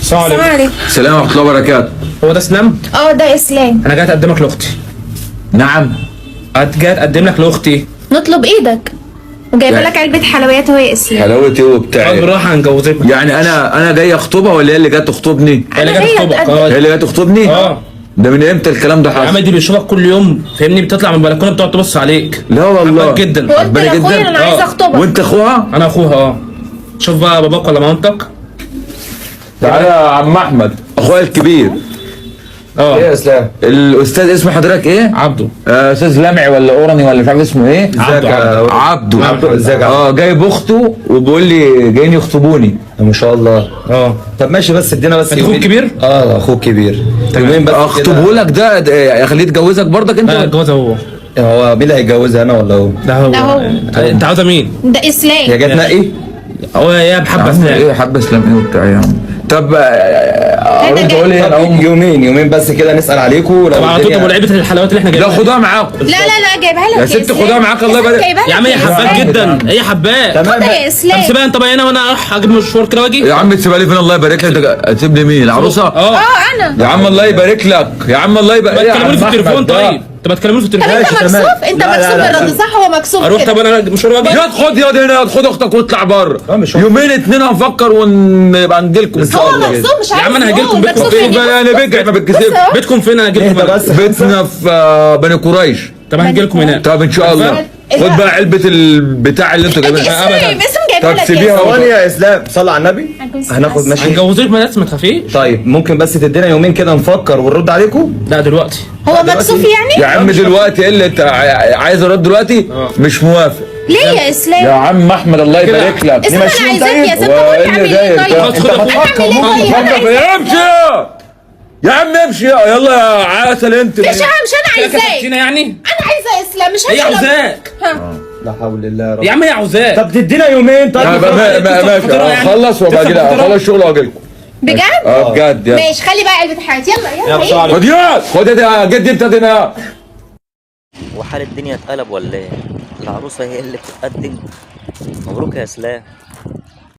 السلام السلام عليكم. عليكم. السلام ورحمة الله وبركاته. هو ده اسلام؟ ده اسلام. انا جاي اقدمك لاختي. نعم. جاي اقدم لك لاختي. نطلب ايدك وجايبه يعني لك علبه حلويات اهو يا اسلام. حلاوة ايه وبتاع ايه؟ بالراحه هنجوزك. يعني انا جاي اخطبها ولا هي اللي جايه تخطبني؟ هي اللي جايه تخطبك. هي اللي جايه تخطبني؟ ده من امتى الكلام ده يا عم حصل؟ دي بيشوفك كل يوم فاهمني، بتطلع من البلكونه بتقعد تبص عليك. لا والله. حبك جدا. وقلت ربنا لاخويا جدا. انا عايزه اخطبك. وانت اخوها؟ انا اخوها. شوف بقى باباك ولا مامتك. تعالى يا عم احمد اخويا الكبير. ايه يا اسلام؟ الاستاذ اسمه حضرتك ايه؟ عبده. استاذ لمعي ولا اورني ولا مش عارف اسمه ايه؟ عبده. ازيك جايب اخته وبيقول لي جايين يخطبوني. ما شاء الله. طب ماشي، بس ادينا بس انت اخوك كبير؟ اخوك كبير. يومين بس اخطبه لك ده اخليه يتجوزك برضك انت؟ لا اتجوزها هو. هو مين اللي هيتجوزها، انا ولا هو؟ ده هو. ده هو. انت عاوزه مين؟ ده اسلام. هي جت نقي؟ هو يا بحبه عم اسلام. ايه حبه اسلام ايه وبتاع يا عم؟ طب ارد اقول ايه انا طب يومين بس كده نسال عليكم. طب على طول. طب ولعبه الحلويات اللي احنا لا جايبينها خدها معاكم. لا جايبها لك يا ست إسلام. خدها معاك الله يبارك. جايبها لك يا عم هي حباك إسلام. جدا، هي حباك. تمام. خدها يا اسلام. طب سيبها انت بقى هنا وانا اروح اجيب مشوار كده واجي. يا عم تسيبها لي فين الله يبارك لك؟ انت تسيبني مين العروسه؟ انا. يا عم الله يبارك لك يا عم الله يبارك. ما يا تكلموني في عم التليفون أحمد ده. طيب. طب ما تكلموني في طب التليفون. انت تمام. مكسوف، انت لا، مكسوف لا، لا. بالرد صح، هو مكسوف اروح. كده. طب انا مشوار واجي. ياض خد ياض هنا خد اختك واطلع بره. مش يومين اتنين هنفكر ونبقى نجيلكم ان شاء هو الله. مكسوف مش يا عارف عم أنا هجيلكم يقول. بيتكم مكسوف فين؟ يعني. انا بجع ما بتكسبش. بص اهو. بيتكم فين؟ انا هجيلكم اهدى أنا. بس. بيتنا في بني قريش. طب هنجيلكم هناك. طب ان شاء الله. إيه خد ده؟ بقى علبه البتاع اللي انتوا جايبينها. اسلام جايبها طب لك سيبيها يا ثواني يا اسلام، صلى على النبي. هنكون هناخد سلام. ماشي. هنجوزك ما تخافيش. طيب ممكن بس تدينا يومين كده نفكر ونرد عليكم. لا دلوقتي. هو مكسوف يعني؟ يا عم دلوقتي ايه اللي انت عايز ارد دلوقتي؟ مش موافق. ليه يا اسلام؟ يا عم احمد الله يبارك لك. اسلام انا عايزاك يا ست، قول لي اعمل ايه طيب؟ خد اعمل أخوك. ايه طيب؟ انا اتفضل عايزاك. امشي يا عم امشي يلا يا عسل انت. مش انا عايزاك. كسبتينا يعني. انا عايزه اسلام مش هي هسلم. عاوزاك. لا حول الله يا رب. يا عم هي عاوزاك. طب تدينا يومين طيب. ماشي اخلص وابقى اجي اخلص الشغل واجي لكم. بجد؟ بجد يلا. ماشي خلي بقى علبه حياتي. يلا بسرعة ايه؟ خد ياض خد يا جدي انت هنا. وحال الدنيا اتقلب ولا ايه؟ العروسة هي اللي بتتقدم. مبروك يا اسلام.